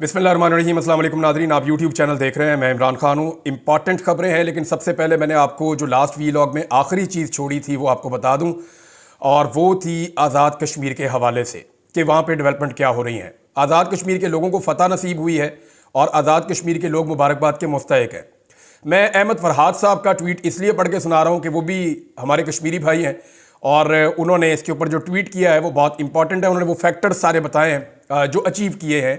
बिस्मिल्लाहिर्रहमानिर्रहीम। अस्सलाम वालेकुम नाज़रीन, आप यूट्यूब चैनल देख रहे हैं। मैं इमरान खान हूँ। इंपॉर्टेंट खबरें हैं, लेकिन सबसे पहले मैंने आपको जो लास्ट वीलॉग में आखिरी चीज़ छोड़ी थी वो आपको बता दूँ, और वो थी आज़ाद कश्मीर के हवाले से कि वहाँ पे डेवलपमेंट क्या हो रही हैं। आज़ाद कश्मीर के लोगों को फ़तह नसीब हुई है और आज़ाद कश्मीर के लोग मुबारकबाद के मुस्तहिक हैं। मैं अहमद फरहाद साहब का ट्वीट इसलिए पढ़ के सुना रहा हूँ कि वो भी हमारे कश्मीरी भाई हैं और उन्होंने इसके ऊपर जो ट्वीट किया है वो बहुत इंपॉर्टेंट है। उन्होंने वो फैक्टर्स सारे बताए हैं जो अचीव किए हैं,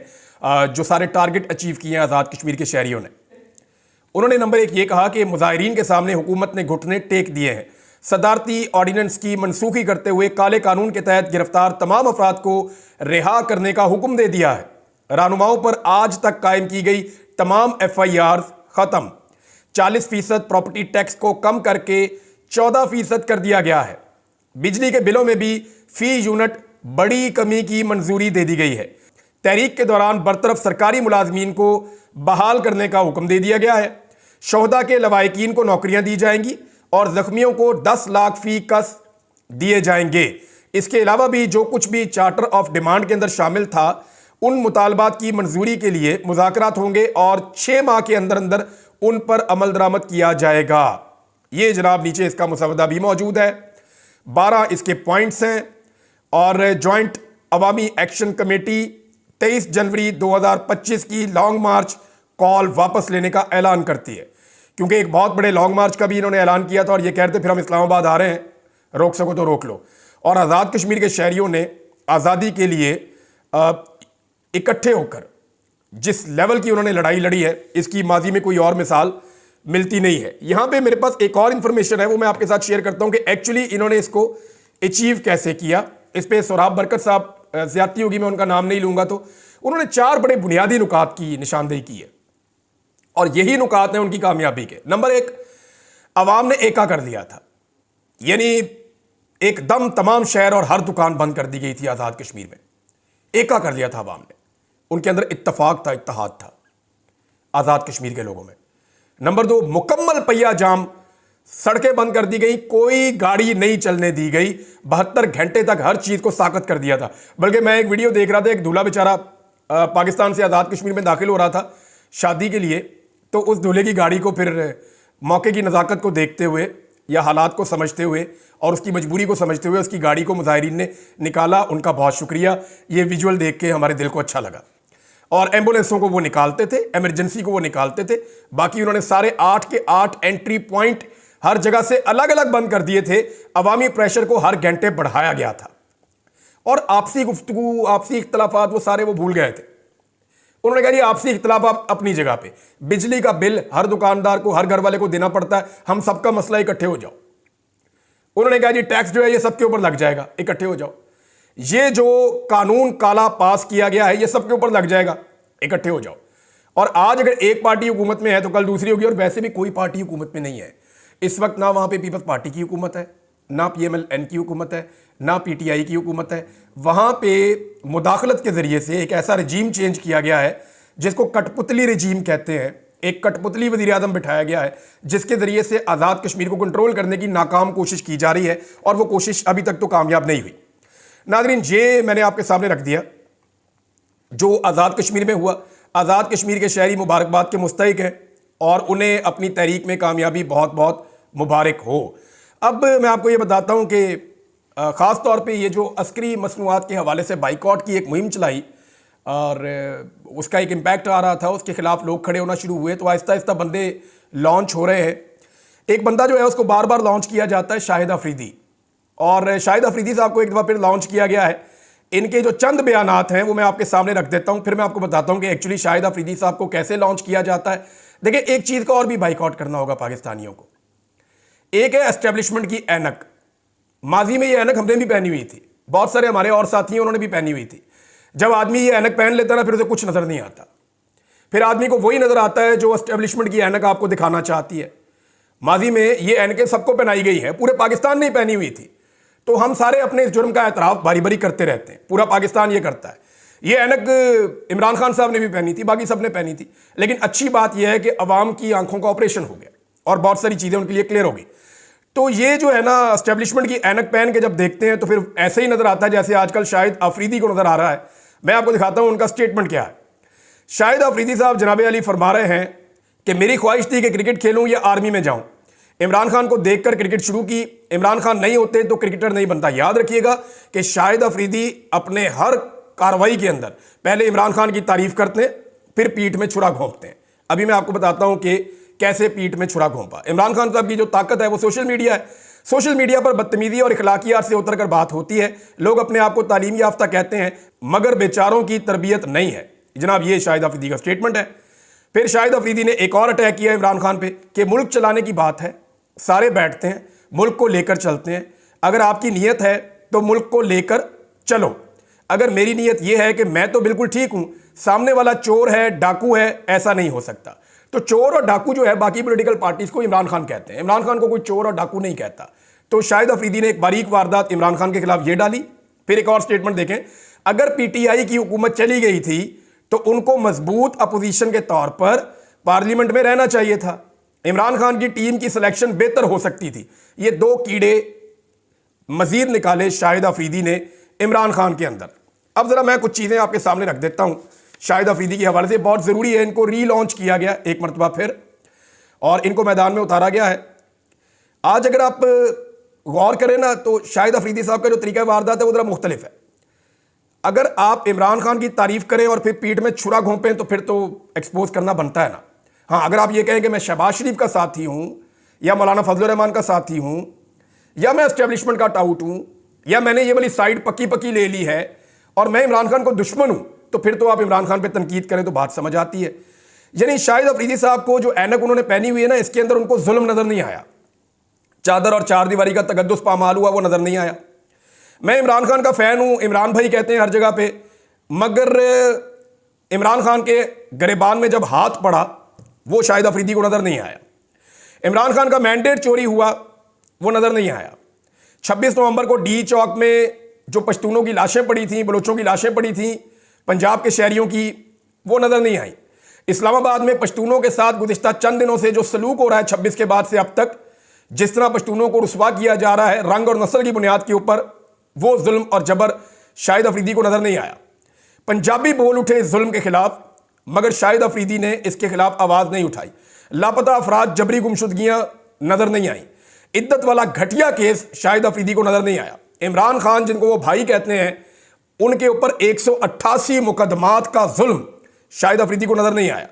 जो सारे टारगेट अचीव किए हैं आज़ाद कश्मीर के शहरियों ने। उन्होंने नंबर 1 ये कहा कि मुजाहिरीन के सामने हुकूमत ने घुटने टेक दिए हैं। सदारती ऑर्डिनेंस की मनसूखी करते हुए काले कानून के तहत गिरफ्तार तमाम अफराद को रिहा करने का हुक्म दे दिया है। रहनुमाओं पर आज तक कायम की गई तमाम FIR खत्म। 40% प्रॉपर्टी टैक्स को कम करके 14% कर दिया गया है। बिजली के बिलों में भी फी यूनिट बड़ी कमी की मंजूरी दे दी गई है। तहरीक के दौरान बरतरफ सरकारी मुलाजमीन को बहाल करने का हुक्म दे दिया गया है। शोहदा के लवाहिकीन को नौकरियां दी जाएंगी और जख्मियों को 10 लाख फी कस दिए जाएंगे। इसके अलावा भी जो कुछ भी चार्टर ऑफ डिमांड के अंदर शामिल था उन मुतालबात की मंजूरी के लिए मुज़ाकरात होंगे और 6 माह के अंदर अंदर उन पर अमल दरामद किया जाएगा। ये जनाब नीचे इसका मुसवदा भी मौजूद है। 12 इसके पॉइंट्स हैं और जॉइंट अवामी एक्शन कमेटी 23 जनवरी 2025 की लॉन्ग मार्च कॉल वापस लेने का ऐलान करती है, क्योंकि एक बहुत बड़े लॉन्ग मार्च का भी इन्होंने ऐलान किया था और ये कहते फिर हम इस्लामाबाद आ रहे हैं, रोक सको तो रोक लो। और आज़ाद कश्मीर के शहरियों ने आज़ादी के लिए इकट्ठे होकर जिस लेवल की उन्होंने लड़ाई लड़ी है, इसकी माजी में कोई और मिसाल मिलती नहीं है। यहां पे मेरे पास एक और इंफॉर्मेशन है, वो मैं आपके साथ शेयर करता हूं कि एक्चुअली इन्होंने इसको अचीव कैसे किया। इस पे सोराब बरकत साहब, ज्यादती होगी मैं उनका नाम नहीं लूंगा, तो उन्होंने 4 बड़े बुनियादी नुकात की निशानदेही की है और यही नुकात हैं उनकी कामयाबी के। नंबर 1, अवाम ने एका कर दिया था, यानी एकदम तमाम शहर और हर दुकान बंद कर दी गई थी आज़ाद कश्मीर में। एका कर दिया था अवाम ने, उनके अंदर इत्तफाक था, इत्तेहाद था आज़ाद कश्मीर के लोगों में। नंबर 2, मुकम्मल पहिया जाम, सड़कें बंद कर दी गई, कोई गाड़ी नहीं चलने दी गई। 72 घंटे तक हर चीज को साकत कर दिया था। बल्कि मैं एक वीडियो देख रहा था, एक दूल्हा बेचारा पाकिस्तान से आज़ाद कश्मीर में दाखिल हो रहा था शादी के लिए, तो उस दूल्हे की गाड़ी को फिर मौके की नज़ाकत को देखते हुए या हालात को समझते हुए और उसकी मजबूरी को समझते हुए उसकी गाड़ी को मुजाहिरीन ने निकाला। उनका बहुत शुक्रिया। ये विजुअल देख के हमारे दिल को अच्छा लगा। और एम्बुलेंसों को वो निकालते थे, इमरजेंसी को वो निकालते थे। बाकी उन्होंने सारे 8 के 8 एंट्री पॉइंट हर जगह से अलग अलग बंद कर दिए थे। अवामी प्रेशर को हर घंटे बढ़ाया गया था और आपसी गुफ्तगू, आपसी इख्तलाफात वो सारे वो भूल गए थे। उन्होंने कहा जी आपसी इख्तलाफ अपनी जगह पे, बिजली का बिल हर दुकानदार को, हर घर वाले को देना पड़ता है, हम सबका मसला इकट्ठे हो जाओ। उन्होंने कहा जी टैक्स जो है ये सबके ऊपर लग जाएगा, इकट्ठे हो जाओ। ये जो कानून काला पास किया गया है ये सबके ऊपर लग जाएगा, इकट्ठे हो जाओ। और आज अगर एक पार्टी हुकूमत में है तो कल दूसरी होगी, और वैसे भी कोई पार्टी हुकूमत में नहीं है इस वक्त। ना वहाँ पे पीपल्स पार्टी की हुकूमत है, ना PMLN की हुकूमत है, ना PTI की हुकूमत है। वहाँ पे मुदाखलत के ज़रिए से एक ऐसा रजीम चेंज किया गया है जिसको कठपुतली रजीम कहते हैं। एक कठपुतली वज़ीर आज़म बिठाया गया है जिसके ज़रिए से आज़ाद कश्मीर को कंट्रोल करने की नाकाम कोशिश की जा रही है और वो कोशिश अभी तक तो कामयाब नहीं हुई। नाज़रीन, ये मैंने आपके सामने रख दिया जो आज़ाद कश्मीर में हुआ। आज़ाद कश्मीर के शहरी मुबारकबाद के मुस्तहिक हैं और उन्हें अपनी तहरीक में कामयाबी बहुत बहुत मुबारक हो। अब मैं आपको ये बताता हूँ कि ख़ास तौर पे ये जो अस्करी मसनूआत के हवाले से बाइकआउट की एक मुहिम चलाई और उसका एक इम्पैक्ट आ रहा था, उसके खिलाफ लोग खड़े होना शुरू हुए, तो आहिस्ता आहिस्ता बंदे लॉन्च हो रहे हैं। एक बंदा जो है उसको बार बार लॉन्च किया जाता है, शाहिद अफरीदी। और शाहिद अफरीदी साहब को एक दफ़ा फिर लॉन्च किया गया है। इनके जो चंद बयानात हैं वो मैं आपके सामने रख देता हूं, फिर मैं आपको बताता हूं कि एक्चुअली शाहिद अफरीदी साहब को कैसे लॉन्च किया जाता है। देखिए, एक चीज़ का और भी बाइकआउट करना होगा पाकिस्तानियों को। एक है एस्टेब्लिशमेंट की ऐनक। माजी में ये ऐनक हमने भी पहनी हुई थी, बहुत सारे हमारे और साथी हैं उन्होंने भी पहनी हुई थी। जब आदमी ये ऐनक पहन लेता ना फिर उसे कुछ नज़र नहीं आता, फिर आदमी को वही नज़र आता है जो एस्टेब्लिशमेंट की ऐनक आपको दिखाना चाहती है। माजी में ये ऐनकें सबको पहनाई गई है, पूरे पाकिस्तान ने पहनी हुई थी। तो हम सारे अपने इस जुर्म का एतराफ़ बारी बारी करते रहते हैं, पूरा पाकिस्तान ये करता है। ये ऐनक इमरान खान साहब ने भी पहनी थी, बाकी सब ने पहनी थी। लेकिन अच्छी बात यह है कि अवाम की आंखों का ऑपरेशन हो गया और बहुत सारी चीज़ें उनके लिए क्लियर हो गई। तो ये जो है ना एस्टेब्लिशमेंट की ऐनक पहन के जब देखते हैं तो फिर ऐसे ही नज़र आता है जैसे आजकल शाहिद अफरीदी को नज़र आ रहा है। मैं आपको दिखाता हूँ उनका स्टेटमेंट क्या है शाहिद अफरीदी साहब जनाब अली फरमा रहे हैं कि मेरी ख्वाहिश थी कि क्रिकेट खेलूं या आर्मी में जाऊं। इमरान खान को देखकर क्रिकेट शुरू की। इमरान खान नहीं होते तो क्रिकेटर नहीं बनता। याद रखिएगा कि शाहिद अफरीदी अपने हर कार्रवाई के अंदर पहले इमरान खान की तारीफ करते हैं, फिर पीठ में छुरा घोंपते हैं। अभी मैं आपको बताता हूं कि कैसे पीठ में छुरा घोंपा। इमरान खान साहब की जो ताकत है वो सोशल मीडिया है। सोशल मीडिया पर बदतमीजी और इखलाकियात से उतर कर बात होती है। लोग अपने आप को तालीम याफ्ता कहते हैं मगर बेचारों की तरबियत नहीं है। जनाब ये शाहिद अफरीदी का स्टेटमेंट है। फिर शाहिद अफरीदी ने एक और अटैक किया इमरान खान पे कि मुल्क चलाने की बात है, सारे बैठते हैं, मुल्क को लेकर चलते हैं। अगर आपकी नीयत है तो मुल्क को लेकर चलो। अगर मेरी नीयत यह है कि मैं तो बिल्कुल ठीक हूं, सामने वाला चोर है, डाकू है, ऐसा नहीं हो सकता। तो चोर और डाकू जो है बाकी पॉलिटिकल पार्टीज को इमरान खान कहते हैं। इमरान खान को कोई चोर और डाकू नहीं कहता। तो शाहिद अफरीदी ने एक बारीक वारदात इमरान खान के खिलाफ ये डाली। फिर एक और स्टेटमेंट देखें, अगर पीटीआई की हुकूमत चली गई थी तो उनको मजबूत अपोजिशन के तौर पर पार्लियामेंट में रहना चाहिए था। इमरान खान की टीम की सिलेक्शन बेहतर हो सकती थी। ये दो कीड़े मजीद निकाले शाहिद अफरीदी ने इमरान खान के अंदर। अब जरा मैं कुछ चीजें आपके सामने रख देता हूं शाहिद अफरीदी के हवाले से, बहुत जरूरी है। इनको रीलॉन्च किया गया एक मरतबा फिर और इनको मैदान में उतारा गया है। आज अगर आप गौर करें ना तो शाहिद अफरीदी साहब का जो तरीका वारदात है वो जरा मुख्तलिफ है। अगर आप इमरान खान की तारीफ करें और फिर पीठ में छुरा घोंपें तो फिर तो एक्सपोज करना बनता है ना। हाँ, अगर आप ये कहें कि मैं शहबाज शरीफ का साथी हूं या मौलाना फजलुर रहमान का साथी हूं या मैं एस्टेब्लिशमेंट का टाउट हूं या मैंने ये वाली साइड पक्की पक्की ले ली है और मैं इमरान खान को दुश्मन हूं, तो फिर तो आप इमरान खान पर तनकीद करें तो बात समझ आती है। यानी शाहिद अफरीदी साहब को जो ऐनक उन्होंने पहनी हुई है ना, इसके अंदर उनको जुल्म नजर नहीं आया। चादर और चार दीवारी का तगद्दुस पामाल हुआ वो नजर नहीं आया। मैं इमरान खान का फैन हूं, इमरान भाई कहते हैं हर जगह पे, मगर इमरान खान के गिरेबान में जब हाथ पड़ा वो शाहिद अफरीदी को नजर नहीं आया। इमरान खान का मैंडेट चोरी हुआ वो नजर नहीं आया। 26 नवंबर को डी चौक में जो पश्तूनों की लाशें पड़ी थी, बलोचों की लाशें पड़ी थी, पंजाब के शहरियों की, वो नजर नहीं आई। इस्लामाबाद में पश्तूनों के साथ गुज़िश्ता चंद दिनों से जो सलूक हो रहा है 26 के बाद से अब तक, जिस तरह पश्तूनों को रुसवा किया जा रहा है रंग और नस्ल की बुनियाद के ऊपर, वो जुल्म और जबर शाहिद अफरीदी को नजर नहीं आया। पंजाबी बोल उठे इस जुल्म के खिलाफ, मगर शाहिद अफरीदी ने इसके खिलाफ आवाज नहीं उठाई। लापता अफराद, जबरी गुमशुदगियां नजर नहीं आई। इद्दत वाला घटिया केस शाहिद अफरीदी को नजर नहीं आया। इमरान खान जिनको वो भाई कहते हैं, उनके ऊपर 188 मुकदमात का जुल्म शाहिद अफरीदी को नजर नहीं आया।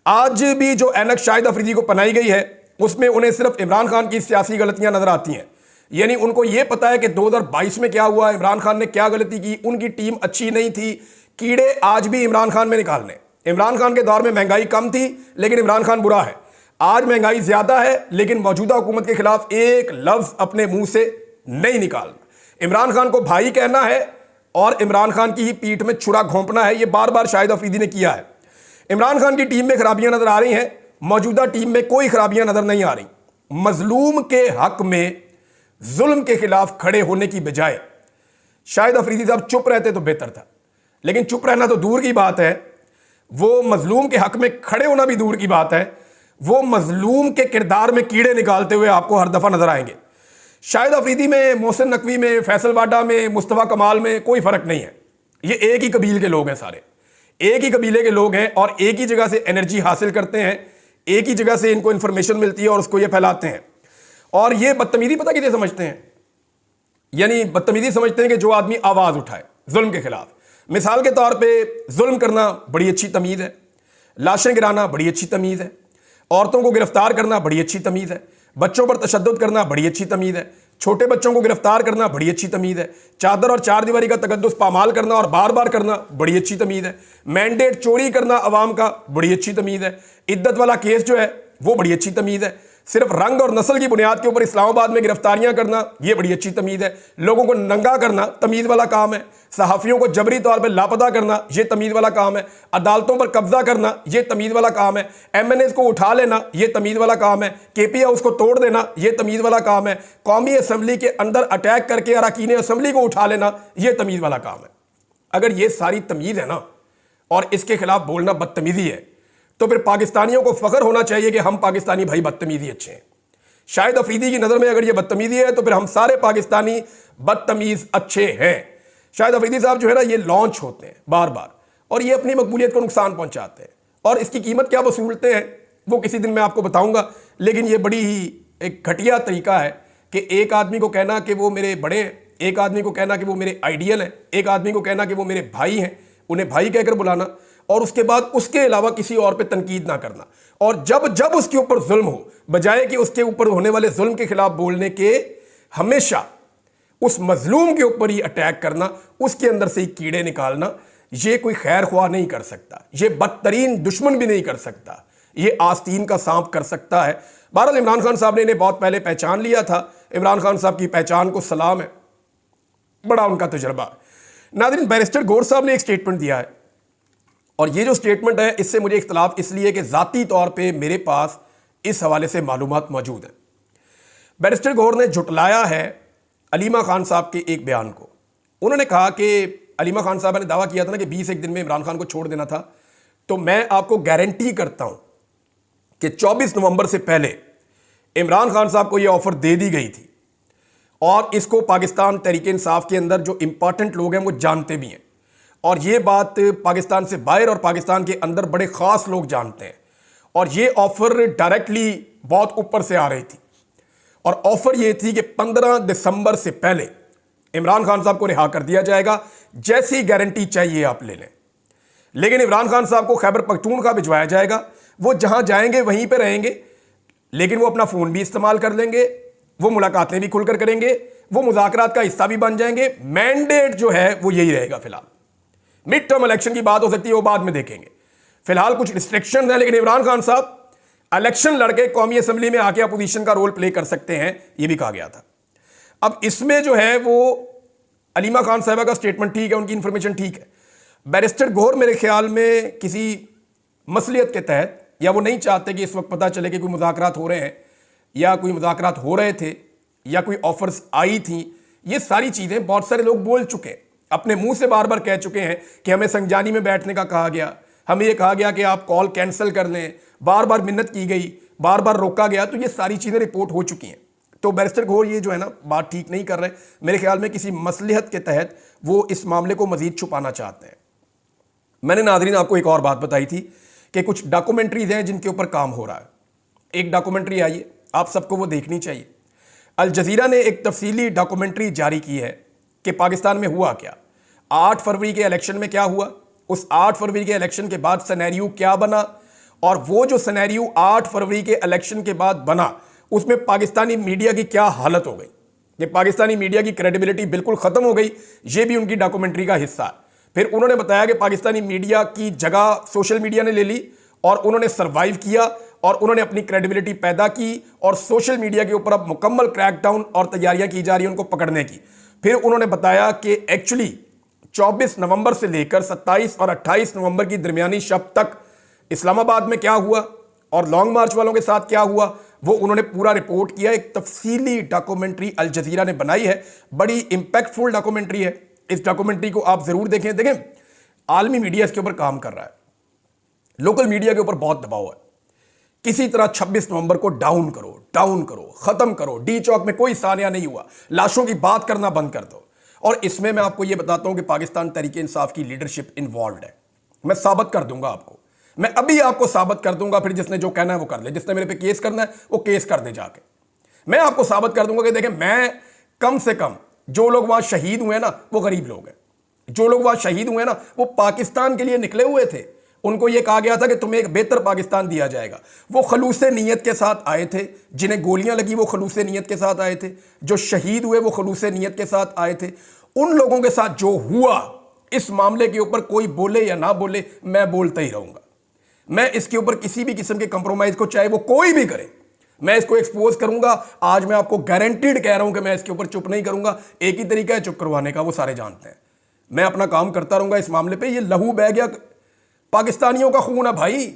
आज भी जो ऐनक शाहिद अफरीदी को पहनाई गई है उसमें उन्हें सिर्फ इमरान खान की सियासी गलतियां नजर आती हैं। यानी उनको यह पता है कि 2022 में क्या हुआ, इमरान खान ने क्या गलती की, उनकी टीम अच्छी नहीं थी। कीड़े आज भी इमरान खान में निकालने। इमरान खान के दौर में महंगाई कम थी लेकिन इमरान खान बुरा है। आज महंगाई ज्यादा है लेकिन मौजूदा हुकूमत के खिलाफ एक लफ्ज अपने मुंह से नहीं निकालना। इमरान खान को भाई कहना है और इमरान खान की ही पीठ में छुरा घोंपना है। यह बार बार शाहिद अफरीदी ने किया है। इमरान खान की टीम में खराबियां नजर आ रही हैं, मौजूदा टीम में कोई खराबियां नजर नहीं आ रही। मजलूम के हक में जुल्म के खिलाफ खड़े होने की बजाय शाहिद अफरीदी साहब चुप रहते तो बेहतर था। लेकिन चुप रहना तो दूर की बात है, वो मजलूम के हक में खड़े होना भी दूर की बात है। वो मजलूम के किरदार में कीड़े निकालते हुए आपको हर दफा नजर आएंगे। शाहिद अफरीदी में, मोहसिन नकवी में, फैसल वाडा में, मुस्तफ़ा कमाल में कोई फर्क नहीं है। ये एक ही कबील के लोग हैं, सारे एक ही कबीले के लोग हैं और एक ही जगह से एनर्जी हासिल करते हैं, एक ही जगह से इनको इंफॉर्मेशन मिलती है और उसको ये फैलाते हैं। और ये बदतमीजी पता किसे समझते हैं? यानी बदतमीजी समझते हैं कि जो आदमी आवाज उठाए जुल्म के खिलाफ। मिसाल के तौर पे जुल्म करना बड़ी अच्छी तमीज है, लाशें गिराना बड़ी अच्छी तमीज है, औरतों को गिरफ्तार करना बड़ी अच्छी तमीज है, बच्चों पर तशद्दुद करना बड़ी अच्छी तमीज है, छोटे बच्चों को गिरफ्तार करना बड़ी अच्छी तमीज है, चादर और चार दीवारी का तकद्दुस पामाल करना और बार बार करना बड़ी अच्छी तमीज है, मैंडेट चोरी करना अवाम का बड़ी अच्छी तमीज है, इद्दत वाला केस जो है वो बड़ी अच्छी तमीज है, सिर्फ रंग और नस्ल की बुनियाद के ऊपर इस्लामाबाद में गिरफ्तारियां करना यह बड़ी अच्छी तमीज है, लोगों को नंगा करना तमीज वाला काम है, सहाफियों को जबरी तौर पर लापता करना यह तमीज वाला काम है, अदालतों पर कब्जा करना यह तमीज वाला काम है, एमएनएस को उठा लेना यह तमीज वाला काम है, केपी हाउस को तोड़ देना यह तमीज वाला काम है, कौमी असम्बली के अंदर अटैक करके अरकान असम्बली को उठा लेना यह तमीज वाला काम है। अगर यह सारी तमीज है ना और इसके खिलाफ बोलना बदतमीजी है, तो फिर पाकिस्तानियों को फख्र होना चाहिए कि हम पाकिस्तानी भाई बदतमीजी अच्छे हैं। शाहिद अफरीदी की नज़र में अगर ये बदतमीजी है तो फिर हम सारे पाकिस्तानी बदतमीज अच्छे हैं। शाहिद अफरीदी साहब जो है ना, ये लॉन्च होते हैं बार बार और ये अपनी मकबूलियत को नुकसान पहुंचाते हैं। और इसकी कीमत क्या वसूलते हैं वो किसी दिन मैं आपको बताऊंगा। लेकिन ये बड़ी ही एक घटिया तरीका है कि एक आदमी को कहना कि वो मेरे बड़े हैं, एक आदमी को कहना कि वो मेरे आइडियल हैं, एक आदमी को कहना कि वो मेरे भाई हैं, उन्हें भाई कहकर बुलाना, और उसके बाद उसके अलावा किसी और पे तनकीद ना करना। और जब जब उसके ऊपर जुल्म हो, बजाय कि उसके ऊपर होने वाले जुल्म के खिलाफ बोलने के, हमेशा उस मजलूम के ऊपर ही अटैक करना, उसके अंदर से ही कीड़े निकालना, ये कोई खैर ख्वाह नहीं कर सकता, ये बदतरीन दुश्मन भी नहीं कर सकता, ये आस्तीन का सांप कर सकता है। बहरहाल इमरान खान साहब ने इन्हें बहुत पहले पहचान लिया था। इमरान खान साहब की पहचान को सलाम है, बड़ा उनका तजुर्बा है। नाज़रीन, बैरिस्टर गौर साहब ने एक स्टेटमेंट दिया है, और ये जो स्टेटमेंट है इससे मुझे इख्तलाफ इसलिए कि ज़ाती तौर पे मेरे पास इस हवाले से मालूमात मौजूद हैं। बैरिस्टर गौर ने झुटलाया है अलीमा खान साहब के एक बयान को। उन्होंने कहा कि अलीमा खान साहब ने दावा किया था ना कि 20 एक दिन में इमरान खान को छोड़ देना था, तो मैं आपको गारंटी करता हूं कि 24 नवंबर से पहले इमरान खान साहब को यह ऑफर दे दी गई थी, और इसको पाकिस्तान तहरीक इंसाफ के अंदर जो इंपॉर्टेंट लोग हैं वो जानते भी हैं, और ये बात पाकिस्तान से बाहर और पाकिस्तान के अंदर बड़े ख़ास लोग जानते हैं। और ये ऑफ़र डायरेक्टली बहुत ऊपर से आ रही थी, और ऑफ़र ये थी कि 15 दिसंबर से पहले इमरान खान साहब को रिहा कर दिया जाएगा, जैसी गारंटी चाहिए आप ले लें। लेकिन इमरान खान साहब को खैबर पख्तूनख्वा भिजवाया जाएगा, वो जहां जाएंगे वहीं पे रहेंगे, लेकिन वो अपना फ़ोन भी इस्तेमाल कर लेंगे, वो मुलाकातें भी खुलकर करेंगे, वो मुज़ाकरात का हिस्सा भी बन जाएंगे। मैंडेट जो है वो यही रहेगा। फिलहाल मिड टर्म इलेक्शन की बात हो सकती है, वो बाद में देखेंगे। फिलहाल कुछ रिस्ट्रिक्शन हैं, लेकिन इमरान खान साहब इलेक्शन लड़के कौमी असम्बली में आके अपोजिशन का रोल प्ले कर सकते हैं, ये भी कहा गया था। अब इसमें जो है वो अलीमा खान साहबा का स्टेटमेंट ठीक है, उनकी इंफॉर्मेशन ठीक है। बैरिस्टर गौर मेरे ख्याल में किसी मसलियत के तहत, या वो नहीं चाहते कि इस वक्त पता चले कि कोई मुज़ाकरात हो रहे हैं, या कोई मुज़ाकरात हो रहे थे, या कोई ऑफर्स आई थी। ये सारी चीज़ें बहुत सारे लोग बोल चुके हैं, अपने मुंह से बार बार कह चुके हैं कि हमें संजानी में बैठने का कहा गया, हमें यह कहा गया कि आप कॉल कैंसिल कर लें, बार बार मिन्नत की गई, बार बार रोका गया। तो ये सारी चीज़ें रिपोर्ट हो चुकी हैं। तो बैरिस्टर गौर ये जो है ना बात ठीक नहीं कर रहे। मेरे ख्याल में किसी मसलहत के तहत वो इस मामले को मजीद छुपाना चाहते हैं। मैंने नाज़रीन आपको एक और बात बताई थी कि कुछ डॉक्यूमेंट्रीज हैं जिनके ऊपर काम हो रहा है। एक डॉक्यूमेंट्री आई है, आप सबको वो देखनी चाहिए। अल जज़ीरा ने एक तफसीली डॉक्यूमेंट्री जारी की है कि पाकिस्तान में हुआ क्या, 8 फरवरी के इलेक्शन में क्या हुआ, उस 8 फरवरी के इलेक्शन के बाद सिनेरियो क्या बना, और वो जो सिनेरियो 8 फरवरी के इलेक्शन के बाद बना उसमें पाकिस्तानी मीडिया की क्या हालत हो गई, कि पाकिस्तानी मीडिया की क्रेडिबिलिटी बिल्कुल ख़त्म हो गई। ये भी उनकी डॉक्यूमेंट्री का हिस्सा है। फिर उन्होंने बताया कि पाकिस्तानी मीडिया की जगह सोशल मीडिया ने ले ली, और उन्होंने सर्वाइव किया, और उन्होंने अपनी क्रेडिबिलिटी पैदा की, और सोशल मीडिया के ऊपर अब मुकम्मल क्रैकडाउन और तैयारियां की जा रही हैं उनको पकड़ने की। फिर उन्होंने बताया कि एक्चुअली 24 नवंबर से लेकर 27 और 28 नवंबर की दरमियानी शब तक इस्लामाबाद में क्या हुआ और लॉन्ग मार्च वालों के साथ क्या हुआ, वो उन्होंने पूरा रिपोर्ट किया। एक तफसीली डॉक्यूमेंट्री अल जज़ीरा ने बनाई है, बड़ी इंपैक्टफुल डॉक्यूमेंट्री है। इस डॉक्यूमेंट्री को आप जरूर देखें। देखें, आलमी मीडिया इसके ऊपर काम कर रहा है, लोकल मीडिया के ऊपर बहुत दबाव है। किसी तरह 26 नवंबर को डाउन करो, खत्म करो। डी चौक में कोई सानिया नहीं हुआ, लाशों की बात करना बंद कर दो। और इसमें मैं आपको यह बताता हूं कि पाकिस्तान तहरीक इंसाफ की लीडरशिप इन्वॉल्व है। मैं साबित कर दूंगा आपको, मैं अभी आपको साबित कर दूंगा। फिर जिसने जो कहना है वो कर ले, जिसने मेरे पे केस करना है वो केस कर दे जाके। मैं आपको साबित कर दूंगा कि देखें, मैं कम से कम जो लोग वहां शहीद हुए ना वो गरीब लोग हैं। जो लोग वहां शहीद हुए ना वो पाकिस्तान के लिए निकले हुए थे। उनको यह कहा गया था कि तुम्हें एक बेहतर पाकिस्तान दिया जाएगा। वो खलूस नीयत के साथ आए थे, जिन्हें गोलियां लगी वो खलूस नीयत के साथ आए थे, जो शहीद हुए वो खलूस नीयत के साथ आए थे। उन लोगों के साथ जो हुआ, इस मामले के ऊपर कोई बोले या ना बोले, मैं बोलता ही रहूंगा। मैं इसके ऊपर किसी भी किस्म के कंप्रोमाइज को, चाहे वो कोई भी करे, मैं इसको एक्सपोज करूंगा। आज मैं आपको गारंटीड कह रहा हूं कि मैं इसके ऊपर चुप नहीं करूंगा। एक ही तरीका है चुप करवाने का, वो सारे जानते हैं। मैं अपना काम करता रहूंगा इस मामले पे। ये लहू बह गया, पाकिस्तानियों का खून है भाई,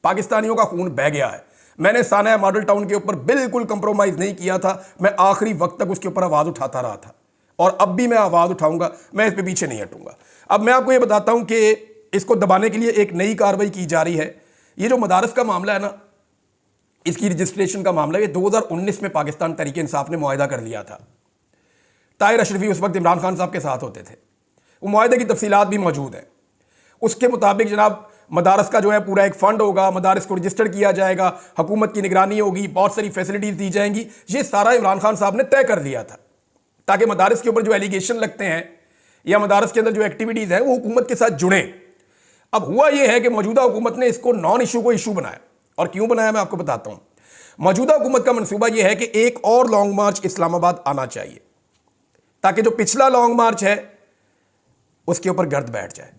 पाकिस्तानियों का खून बह गया है। मैंने साना मॉडल टाउन के ऊपर बिल्कुल कंप्रोमाइज नहीं किया था। मैं आखिरी वक्त तक उसके ऊपर आवाज उठाता रहा था, और अब भी मैं आवाज उठाऊंगा। मैं इस पे पीछे नहीं हटूंगा। अब मैं आपको ये बताता हूं कि इसको दबाने के लिए एक नई कार्रवाई की जा रही है। ये जो मदारस का मामला है ना, इसकी रजिस्ट्रेशन का मामला, ये 2019 में पाकिस्तान तहरीक इंसाफ ने मुआहिदा कर लिया था। ताहिर अशरफी उस वक्त इमरान खान साहब के साथ होते थे। वो मुआहिदे की तफसीलात भी मौजूद हैं। उसके मुताबिक जनाब मदारस का जो है पूरा एक फंड होगा, मदारस को रजिस्टर किया जाएगा, हुकूमत की निगरानी होगी, बहुत सारी फैसिलिटीज दी जाएंगी। ये सारा इमरान खान साहब ने तय कर दिया था ताकि मदारस के ऊपर जो एलिगेशन लगते हैं या मदारस के अंदर जो एक्टिविटीज है वो हुकूमत के साथ जुड़े। अब हुआ यह है कि मौजूदा हुकूमत ने इसको नॉन इशू को इशू बनाया, और क्यों बनाया मैं आपको बताता हूं। मौजूदा हुकूमत का मंसूबा यह है कि एक और लॉन्ग मार्च इस्लामाबाद आना चाहिए ताकि जो पिछला लॉन्ग मार्च है उसके ऊपर गर्द बैठ जाए।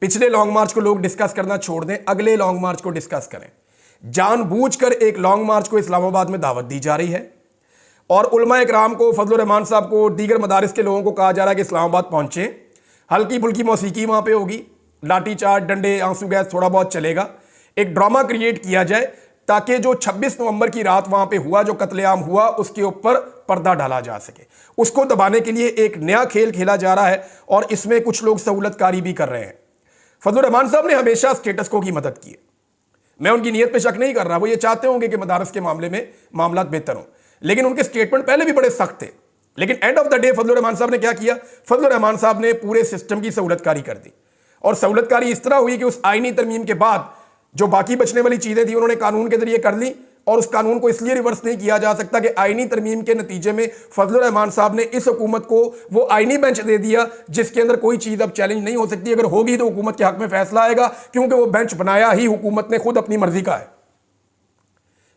पिछले लॉन्ग मार्च को लोग डिस्कस करना छोड़ दें, अगले लॉन्ग मार्च को डिस्कस करें। जानबूझकर एक लॉन्ग मार्च को इस्लामाबाद में दावत दी जा रही है और उलमा इकराम को, फजलुर रहमान साहब को, दीगर मदारिस के लोगों को कहा जा रहा है कि इस्लामाबाद पहुंचे। हल्की फुल्की मौसीकी वहां पे होगी, लाठी चार्ज, डंडे, आंसू गैस थोड़ा बहुत चलेगा। एक ड्रामा क्रिएट किया जाए ताकि जो 26 नवंबर की रात वहां पे हुआ, जो कत्लेआम हुआ, उसके ऊपर पर्दा डाला जा सके। उसको दबाने के लिए एक नया खेल खेला जा रहा है और इसमें कुछ लोग सहूलतकारी भी कर रहे हैं। फजलुर रहमान साहब ने हमेशा स्टेटस को की मदद की है, मैं उनकी नीयत पे शक नहीं कर रहा, वो ये चाहते होंगे कि मदारस के मामले में मामलात बेहतर हों, लेकिन उनके स्टेटमेंट पहले भी बड़े सख्त थे। लेकिन end of the day Fazlur Rahman साहब ने क्या किया? फजलुर रहमान साहब ने पूरे सिस्टम की सहूलतकारी कर दी, और सहूलतकारी इस तरह हुई कि उस आईनी तरमीम के बाद जो बाकी बचने वाली चीजें थी उन्होंने कानून के जरिए कर ली, और उस कानून को इसलिए रिवर्स नहीं किया जा सकता कि आईनी तरमीम के नतीजे में फजलुर रहमान साहब ने इस हुकूमत को वो आईनी बेंच दे दिया जिसके अंदर कोई चीज अब चैलेंज नहीं हो सकती। अगर होगी तो हुकूमत के हक में फैसला आएगा, क्योंकि वो बेंच बनाया ही हुकूमत ने खुद अपनी मर्जी का है।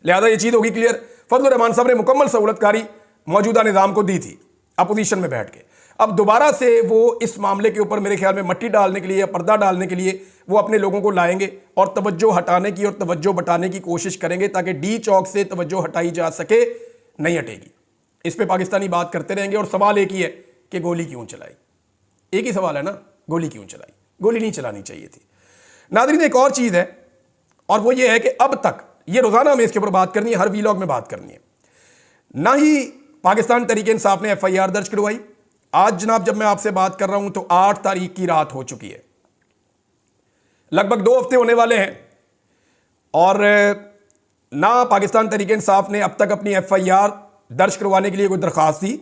लिहाजा ये चीज होगी क्लियर। फजलुर रहमान साहब ने मुकम्मल सहूलतकारी मौजूदा निजाम को दी थी अपोजिशन में बैठ के। अब दोबारा से वो इस मामले के ऊपर मेरे ख्याल में मट्टी डालने के लिए या पर्दा डालने के लिए वो अपने लोगों को लाएंगे और तवज्जो हटाने की और तवज्जो बटाने की कोशिश करेंगे ताकि डी चौक से तवज्जो हटाई जा सके। नहीं हटेगी, इस पे पाकिस्तानी बात करते रहेंगे। और सवाल एक ही है कि गोली क्यों चलाई? एक ही सवाल है ना, गोली क्यों चलाई? गोली नहीं चलानी चाहिए थी। नाज़रीन, एक और चीज़ है, और वो ये है कि अब तक ये रोज़ाना हमें इसके ऊपर बात करनी है, हर वीलॉग में बात करनी है। ना ही पाकिस्तान तहरीक इंसाफ ने FIR दर्ज करवाई। आज जनाब जब मैं आपसे बात कर रहा हूं तो 8 तारीख की रात हो चुकी है, लगभग 2 हफ्ते होने वाले हैं, और ना पाकिस्तान तहरीक इंसाफ ने अब तक अपनी FIR दर्ज करवाने के लिए कोई दरख्वास्त दी,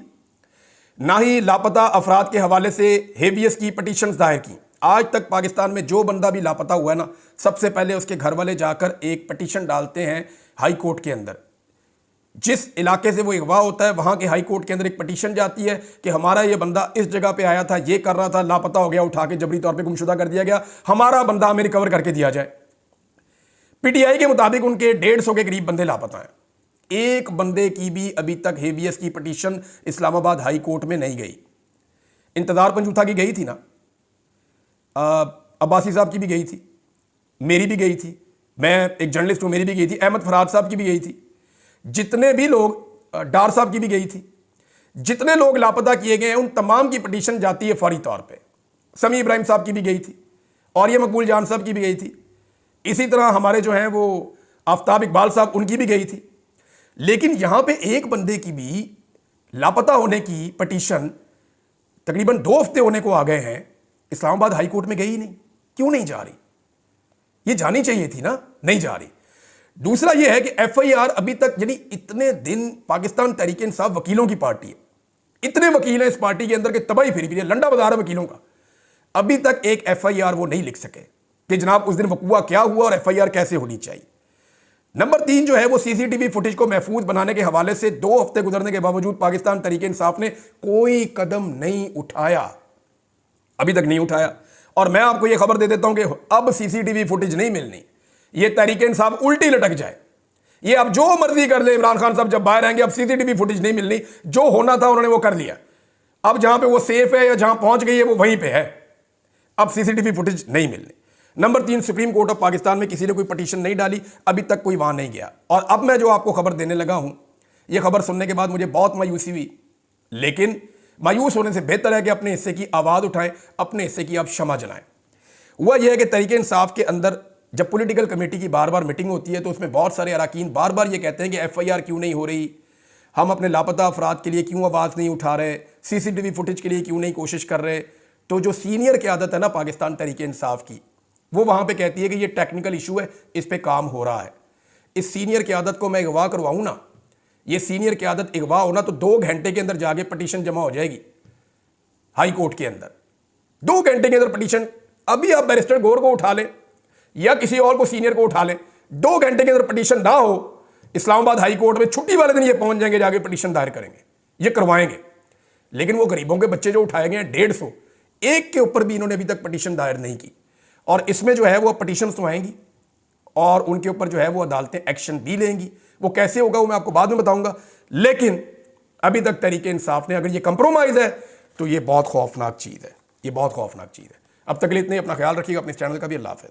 ना ही लापता अफराद के हवाले से हेबियस की पटिशन्स दायर की। आज तक पाकिस्तान में जो बंदा भी लापता हुआ है ना, सबसे पहले उसके घर वाले जाकर एक पटिशन डालते हैं हाई कोर्ट के अंदर। जिस इलाके से वो अगवा होता है वहां के हाई कोर्ट के अंदर एक पटिशन जाती है कि हमारा ये बंदा इस जगह पे आया था, ये कर रहा था, लापता हो गया, उठा के जबरी तौर पे गुमशुदा कर दिया गया, हमारा बंदा हमें रिकवर करके दिया जाए। PTI के मुताबिक उनके 150 के करीब बंदे लापता हैं। एक बंदे की भी अभी तक हेबियस की पटिशन इस्लामाबाद हाई कोर्ट में नहीं गई। इंतजार पंजूथा की गई थी ना, अब्बासी साहब की भी गई थी, मेरी भी गई थी, मैं एक जर्नलिस्ट हूं, मेरी भी गई थी, अहमद फराद साहब की भी गई थी, जितने भी लोग, डार साहब की भी गई थी, जितने लोग लापता किए गए हैं उन तमाम की पटिशन जाती है फौरी तौर पे। समी इब्राहिम साहब की भी गई थी, और ये मकबूल जान साहब की भी गई थी, इसी तरह हमारे जो हैं वो आफ्ताब इकबाल साहब, उनकी भी गई थी। लेकिन यहां पे एक बंदे की भी लापता होने की पटिशन तकरीबन 2 हफ्ते होने को आ गए हैं, इस्लामाबाद हाई कोर्ट में गई नहीं। क्यों नहीं जा रही? ये जानी चाहिए थी ना, नहीं जा रही। दूसरा यह है कि FIR अभी तक, यानी इतने दिन पाकिस्तान तहरीक इंसाफ वकीलों की पार्टी है, इतने वकील हैं इस पार्टी के अंदर के तबाही फिरी फिरी लंडा बाजार है वकीलों का, अभी तक एक FIR वो नहीं लिख सके कि जनाब उस दिन वकूआ क्या हुआ और FIR कैसे होनी चाहिए। नंबर 3 जो है वो CCTV फुटेज को महफूज बनाने के हवाले से 2 हफ्ते गुजरने के बावजूद पाकिस्तान तहरीक इंसाफ ने कोई कदम नहीं उठाया, अभी तक नहीं उठाया। और मैं आपको यह खबर दे देता हूं कि अब CCTV फुटेज नहीं मिलनी, ये तहरीक इंसाफ उल्टी लटक जाए, ये अब जो मर्जी कर ले, इमरान खान साहब जब बाहर आएंगे अब CCTV फुटेज नहीं मिलनी, जो होना था उन्होंने वो कर लिया। अब जहां पे वो सेफ है या जहां पहुंच गई है वो वहीं पे है, अब CCTV फुटेज नहीं मिलनी। Number 3, supreme court of Pakistan में किसी ने कोई पटिशन नहीं डाली, अभी तक कोई वहां नहीं गया। और अब मैं जो आपको खबर देने लगा हूं, यह खबर सुनने के बाद मुझे बहुत मायूसी हुई, लेकिन मायूस होने से बेहतर है कि अपने हिस्से की आवाज उठाएं, अपने हिस्से की आप क्षमा जनाएं। हुआ यह है कि तहरीक इंसाफ के अंदर जब पॉलिटिकल कमेटी की बार बार मीटिंग होती है तो उसमें बहुत सारे अरकान बार बार ये कहते हैं कि FIR क्यों नहीं हो रही, हम अपने लापता अफराद के लिए क्यों आवाज़ नहीं उठा रहे, CCTV फुटेज के लिए क्यों नहीं कोशिश कर रहे। तो जो सीनियर क़यादत है ना पाकिस्तान तहरीक इंसाफ की, वो वहाँ पे कहती है कि ये टेक्निकल इशू है, इस पर काम हो रहा है। इस सीनियर क़यादत को मैं अगवा करवाऊँ ना, ये सीनियर क़यादत अगवा होना तो 2 घंटे के अंदर जाके पटिशन जमा हो जाएगी हाई कोर्ट के अंदर, 2 घंटे के अंदर पटिशन अभी आप बैरिस्टर गौर को उठा लें या किसी और को सीनियर को उठा लें, 2 घंटे के अंदर पिटीशन ना हो, इस्लामाबाद हाई कोर्ट में छुट्टी वाले दिन ये पहुंच जाएंगे, जाके पिटीशन दायर करेंगे, ये करवाएंगे। लेकिन वो गरीबों के बच्चे जो उठाए गए हैं 150, एक के ऊपर भी इन्होंने अभी तक पिटीशन दायर नहीं की। और इसमें जो है वो पिटीशन तो आएंगी और उनके ऊपर जो है वो अदालतें एक्शन भी लेंगी। वो कैसे होगा वो मैं आपको बाद में बताऊंगा। लेकिन अभी तक तरीके इंसाफ ने अगर ये कंप्रोमाइज है तो ये बहुत खौफनाक चीज़ है, ये बहुत खौफनाक चीज़ है। अब तक के लिए इतने, अपना ख्याल रखिएगा, अपने इस चैनल का भी। अल्लाह हाफ़िज़।